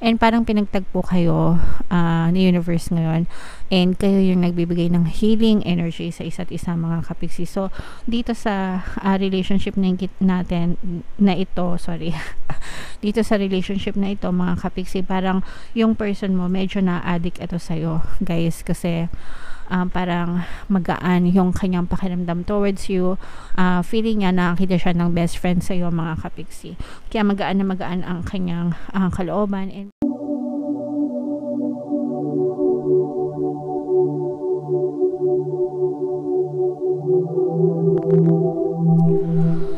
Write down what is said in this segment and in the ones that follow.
and parang pinagtagpo kayo ni universe ngayon, and kayo yung nagbibigay ng healing energy sa isa't isa, mga kapiksi. So dito sa relationship natin na ito, sorry dito sa relationship na ito, mga kapiksi, parang yung person mo medyo na-addict ito sa'yo, guys, kasi parang magaan yung kanyang pakiramdam towards you. Feeling niya nakakita siya ng best friend sa iyo, mga kapiksi. Kaya magaan na magaan ang kanyang kalooban. And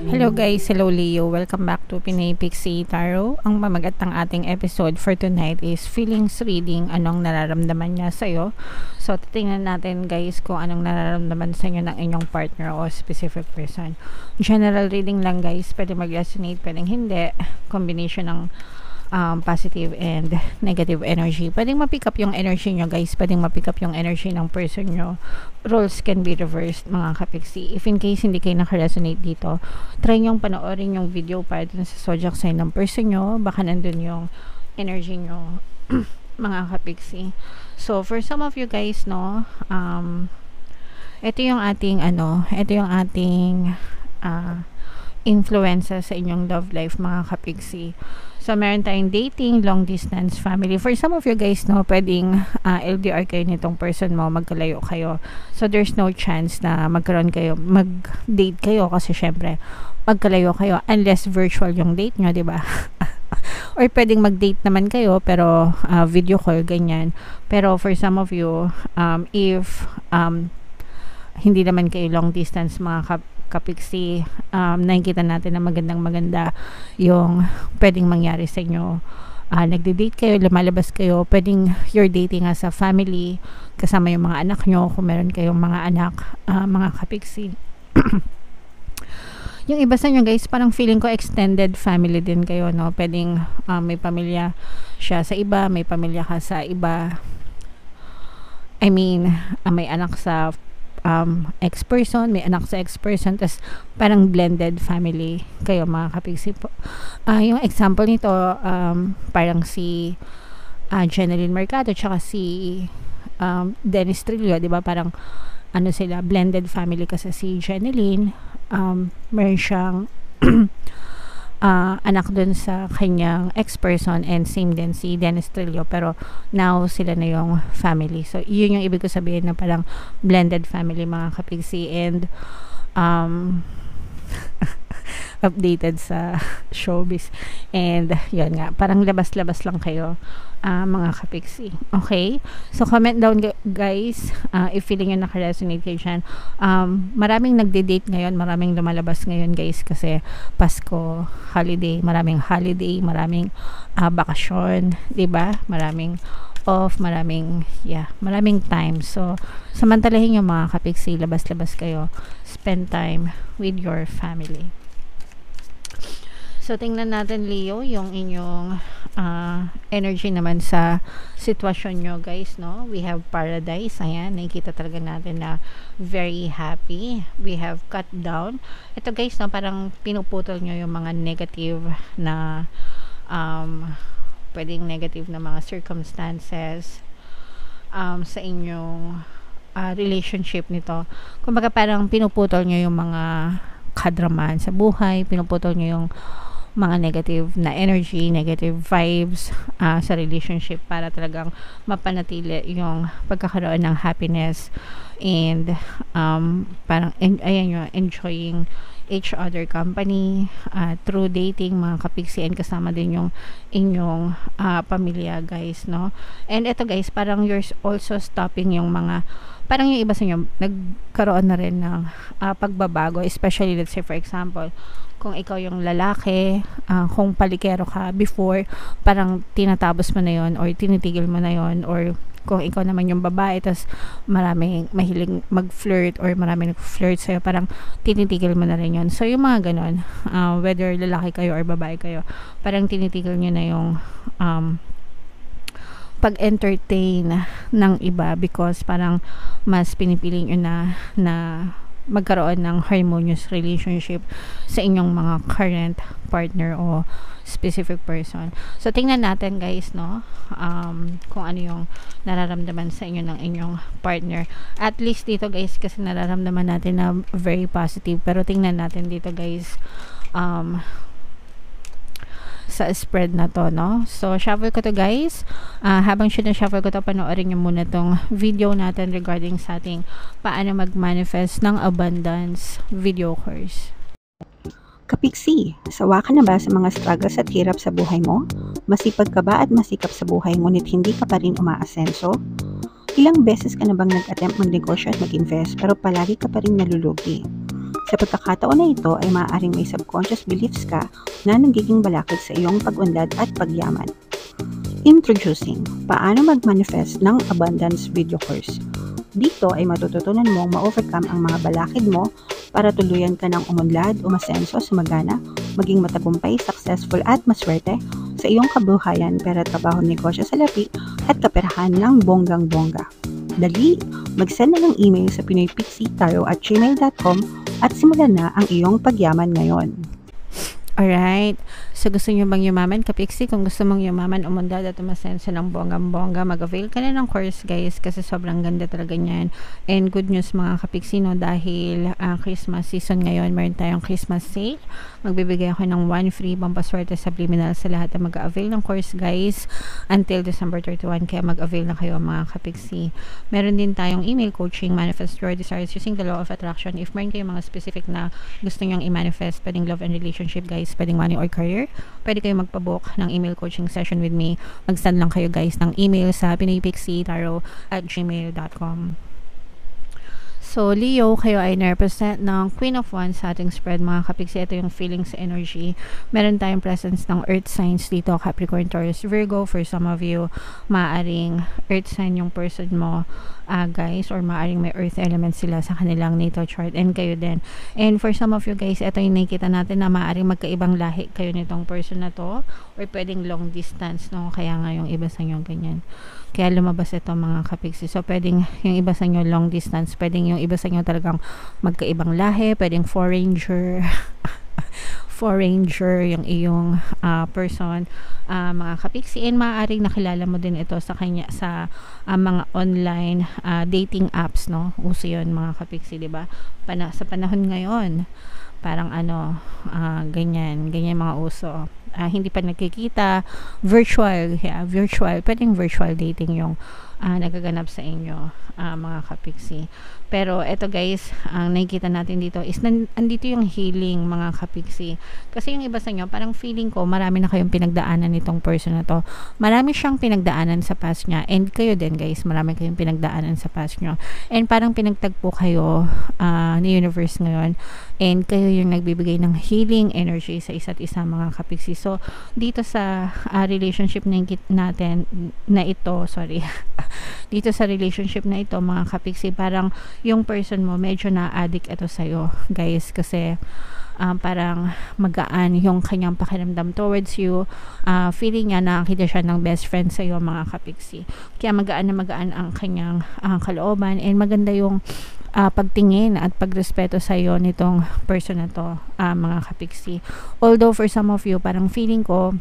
hello guys, hello Leo, welcome back to Pinay Pixie Tarot. Ang pamagat ng ating episode for tonight is feelings reading, anong nararamdaman niya sa'yo. So titingnan natin guys kung anong nararamdaman sa inyo ng inyong partner o specific person. General reading lang guys, pwede mag-resonate, pwedeng hindi. Combination ng positive and negative energy. Pwedeng ma-pick up yung energy nyo guys, pwedeng ma-pick up yung energy ng person nyo. Roles can be reversed, mga kapiksi. If in case hindi kayo naka-resonate dito, try nyong panoorin yung video para dun sa zodiac sign ng person nyo, baka nandun yung energy nyo mga kapiksi. So for some of you guys, no, ito yung ating influences sa inyong love life, mga kapiksi. So, meron tayong dating, long distance, family. For some of you guys, no, pwedeng LDR kayo nitong person mo, magkalayo kayo. So, there's no chance na mag-date kayo kasi syempre, magkalayo kayo unless virtual yung date nyo, diba? Or pwedeng mag-date naman kayo pero video call, ganyan. Pero for some of you, if hindi naman kayo long distance, mga kapiksi, nakikita natin na maganda yung pwedeng mangyari sa inyo. Nagde-date kayo, lumalabas kayo, pwedeng you're dating as a family, kasama yung mga anak nyo, kung meron kayong mga anak, mga kapiksi. Yung iba sa inyo guys, parang feeling ko extended family din kayo, no? Pwedeng may pamilya siya sa iba, may pamilya ka sa iba. I mean, may anak sa ex-person, may anak sa ex-person, tas parang blended family kayo, mga kapiksi po. Yung example nito, parang si Jeneline Mercado tsaka si Dennis Trillo, diba? Parang ano sila, blended family, kasi si Jeneline meron siyang anak dun sa kanyang ex-person, and same din si Dennis Trillo, pero now sila na yung family. So yun yung ibig ko sabihin na parang blended family, mga kapiksi. And updated sa showbiz, and yun nga, parang labas-labas lang kayo, mga kapiksi. Okay, so comment down guys if feeling nyo naka-resonate kayo dyan. Maraming nagde-date ngayon, maraming lumalabas ngayon guys, kasi Pasko, holiday, maraming bakasyon, diba? Maraming off, maraming time. So samantalahin yung mga kapiksi, labas-labas kayo, spend time with your family. So tingnan natin Leo yung inyong energy naman sa sitwasyon nyo guys, no? We have Paradise, ayan, nakikita talaga natin na very happy. We have Cut Down. Ito guys, no, parang pinuputol nyo yung mga negative na pwedeng negative na mga circumstances sa inyong relationship nito. Kumbaga parang pinuputol nyo yung mga kadraman sa buhay, pinuputol nyo yung mga negative na energy, negative vibes sa relationship, para talagang mapanatili yung pagkakaroon ng happiness, and parang ayan yung enjoying each other company through dating, mga kapiksi, and kasama din yung inyong pamilya guys, no? And eto guys, parang you're also stopping yung mga, parang yung iba sa inyo nagkaroon na rin ng pagbabago, especially let's say for example, kung ikaw yung lalaki, kung palikero ka before, parang tinatapos mo na yon or tinitigil mo na yon, or kung ikaw naman yung babae, tas maraming mahilig mag-flirt or maraming nag-flirt sa'yo, parang tinitigil mo na rin yun. So yung mga ganon, whether lalaki kayo or babae kayo, parang tinitigil nyo na yung pag-entertain ng iba, because parang mas pinipili nyo na magkaroon ng harmonious relationship sa inyong mga current partner o specific person. So, tingnan natin guys, no? Kung ano yung nararamdaman sa inyo ng inyong partner. At least dito guys, kasi nararamdaman natin na very positive. Pero tingnan natin dito guys, sa spread na to, no? So, shuffle ko to guys. Habang shuffle ko to, panoorin nyo muna tong video natin regarding sa ating paano mag-manifest ng abundance video course. Kapiksi, sawa ka na ba sa mga struggles at hirap sa buhay mo? Masipag ka ba at masikap sa buhay ngunit hindi ka pa rin umaasenso? Ilang beses ka na bang nag-attempt magnegosyo at mag-invest pero palagi ka pa rin nalulugi? Sa pagkakataon na ito ay maaaring may subconscious beliefs ka na nagiging balakid sa iyong pag-unlad at pagyaman. Introducing, paano mag-manifest ng abundance video course. Dito ay matututunan mong ma-overcome ang mga balakid mo para tuluyan ka ng umunlad, umasenso, sumagana, maging matagumpay, successful at maswerte sa iyong kabuhayan, pera, trabaho, negosyo, salapi at kaperahan ng bonggang-bongga. Dali, mag-send na ng email sa pinoypixitaro@gmail.com at simulan na ang iyong pagyaman ngayon. Alright. So, gusto nyo bang yumaman, Kapiksi? Kung gusto mong yumaman, umundad at umasenso ng bonggang-bongga, mag-avail ka na ng course, guys, kasi sobrang ganda talaga niyan. And good news, mga Kapiksi, no, dahil Christmas season ngayon, meron tayong Christmas sale. Magbibigay ako ng 1 free pampaswerte subliminal sa lahat na mag-avail ng course, guys, until December 31. Kaya mag-avail na kayo, mga Kapiksi. Meron din tayong email coaching, manifest your desires using the law of attraction. If meron kayong mga specific na gusto nyong i-manifest, pwedeng love and relationship, guys, pwedeng money or career, pwede kayo magpabook ng email coaching session with me. Mag-send lang kayo guys ng email sa pinoypixitaro@gmail.com. So, Leo, kayo ay na-represent ng Queen of Wands sa ating spread, mga Kapiksi. Ito yung feelings energy. Meron tayong presence ng earth signs dito, Capricorn, Taurus, Virgo. For some of you, maaring earth sign yung person mo, guys, or maaring may earth element sila sa kanilang natal chart, and kayo din. And for some of you guys, ito yung nakikita natin na maaring magkaibang lahi kayo nitong person na to, or pwedeng long distance, no? Kaya nga yung iba sa inyo ganyan. Kaya lumabas ito, mga Kapiksi. So, pwedeng yung iba sa inyo long distance, pwedeng yung iba sa inyo talagang magkaibang lahi, pwedeng foreigner, foreigner yung iyong person, mga Kapiksi. And maaaring nakilala mo din ito sa kanya sa mga online dating apps, no? Uso yun, mga Kapiksi, diba? Sa panahon ngayon, parang ganyan mga uso. Hindi pa nagkikita, virtual, virtual, pwedeng virtual dating yung nagaganap sa inyo, mga Kapiksi. Pero eto guys, ang nakikita natin dito is andito yung healing, mga Kapiksi. Kasi yung iba sa inyo, parang feeling ko marami na kayong pinagdaanan nitong person na to. Marami siyang pinagdaanan sa past niya, and kayo din guys, marami kayong pinagdaanan sa past niyo. And parang pinagtagpo kayo ni universe ngayon, and kayo yung nagbibigay ng healing energy sa isa't isa, mga Kapiksi. So, dito sa relationship natin na ito, dito sa relationship na ito, mga Kapiksi, parang yung person mo medyo na-addict ito sa'yo, guys, kasi parang magaan yung kanyang pakiramdam towards you. Feeling niya nakakita siya ng best friend sa'yo, mga Kapiksi. Kaya magaan na magaan ang kanyang kalooban, and maganda yung pagtingin at pagrespeto sa iyo nitong person na to, mga Kapiksi. Although for some of you, parang feeling ko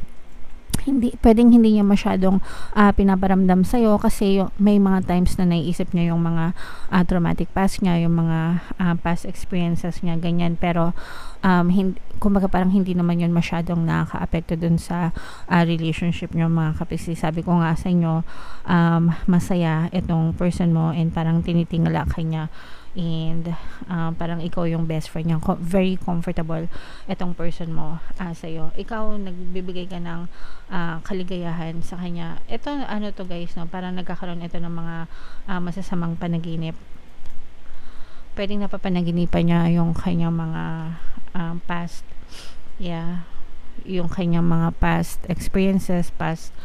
hindi niya masyadong pinaparamdam sa iyo, kasi may mga times na naiisip niya yung mga traumatic past niya, yung mga past experiences niya, ganyan. Pero kumbaga parang hindi naman yun masyadong nakaka-apekto dun sa relationship niyo, mga Kapiksi. Sabi ko nga sa inyo, masaya itong person mo, and parang tinitingala ka niya, and parang ikaw yung best friend niya. Very comfortable itong person mo sa iyo. Ikaw nagbibigay ka ng kaligayahan sa kanya. Ito to guys, no, parang nagkakaroon ito ng mga masasamang panaginip. Pwedeng napapanaginipan niya yung kanyang mga past, yung kanyang mga past experiences, past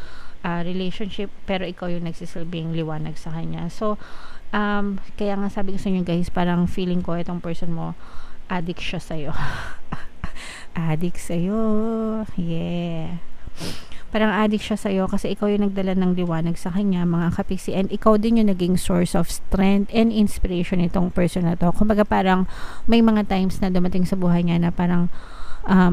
relationship, pero ikaw yung nagsisilbing liwanag sa kanya. So, kaya nga sabi ko sa inyo guys, parang feeling ko itong person mo, addict siya sa'yo. Addict sa'yo. Yeah. Parang addict siya sa'yo kasi ikaw yung nagdala ng liwanag sa kanya, mga kapiksi, and ikaw din yung naging source of strength and inspiration nitong person na to. Kumbaga parang may mga times na dumating sa buhay niya na parang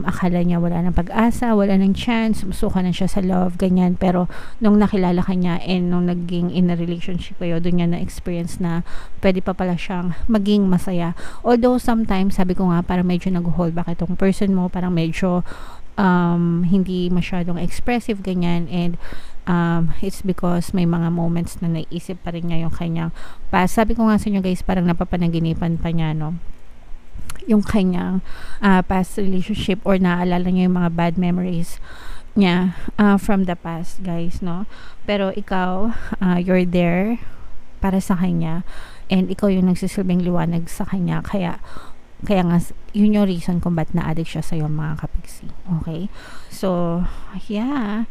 akala niya wala ng pag-asa, wala ng chance, suka na siya sa love, ganyan. Pero nung nakilala ka niya and nung naging in a relationship kayo, doon niya na-experience na pwede pa pala siyang maging masaya. Although sometimes, sabi ko nga, parang medyo nag-hold back itong person mo, parang medyo hindi masyadong expressive, ganyan. And it's because may mga moments na naisip pa rin niya yung kanyang past. Sabi ko nga sa inyo guys, parang napapanaginipan pa niya, no? Yung kanyang past relationship, or naaalala niya yung mga bad memories niya from the past, guys, no? Pero ikaw, you're there para sa kanya, and ikaw yung nagsisilbing liwanag sa kanya, kaya nga yun yung reason kung ba't na-addict siya sa'yo, mga kapiksi. Okay? So yeah,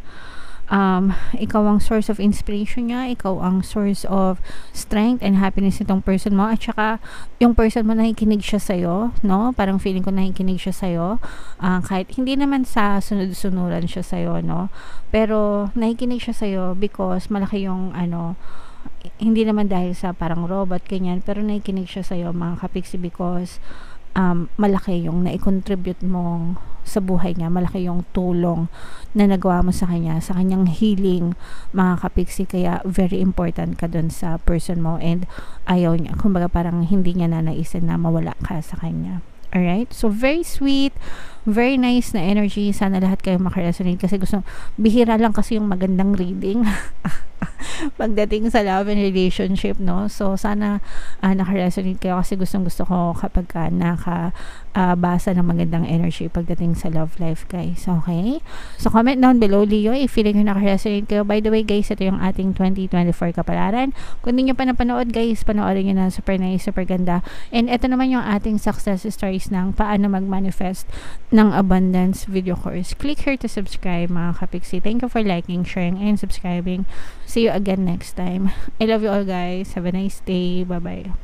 ikaw ang source of inspiration niya, ikaw ang source of strength and happiness nitong person mo, at saka yung person mo nakikinig siya sa'yo, no? Parang feeling ko nakikinig siya sa'yo, kahit hindi naman sa sunod-sunuran siya sa'yo, no? Pero nakikinig siya sa'yo because malaki yung hindi naman dahil sa parang robot, ganyan, pero nakikinig siya sa'yo, mga kapiksi, because malaki yung nai-contribute mo sa buhay niya, malaki yung tulong na nagawa mo sa kanya, sa kanyang healing, mga kapiksi, kaya very important ka dun sa person mo, and ayaw niya, kumbaga parang hindi niya nanaisin na mawala ka sa kanya. Alright? So, very sweet, very nice na energy. Sana lahat kayo makaresonate kasi bihira lang kasi yung magandang reading pagdating sa love and relationship, no? So, sana nakaresonate kayo kasi gusto ko kapag nakabasa ng magandang energy pagdating sa love life, guys. Okay? So, comment down below, Leo, if feeling nyo nakaresonate kayo. By the way, guys, ito yung ating 2024 kapalaran. Kung hindi nyo pa napanood, guys, panoorin nyo na. Super nice, super ganda. And ito naman yung ating success stories ng paano mag-manifest ng abundance video course. Click here to subscribe, mga kapiksi. Thank you for liking, sharing, and subscribing. See you again next time. I love you all, guys. Have a nice day. Bye-bye.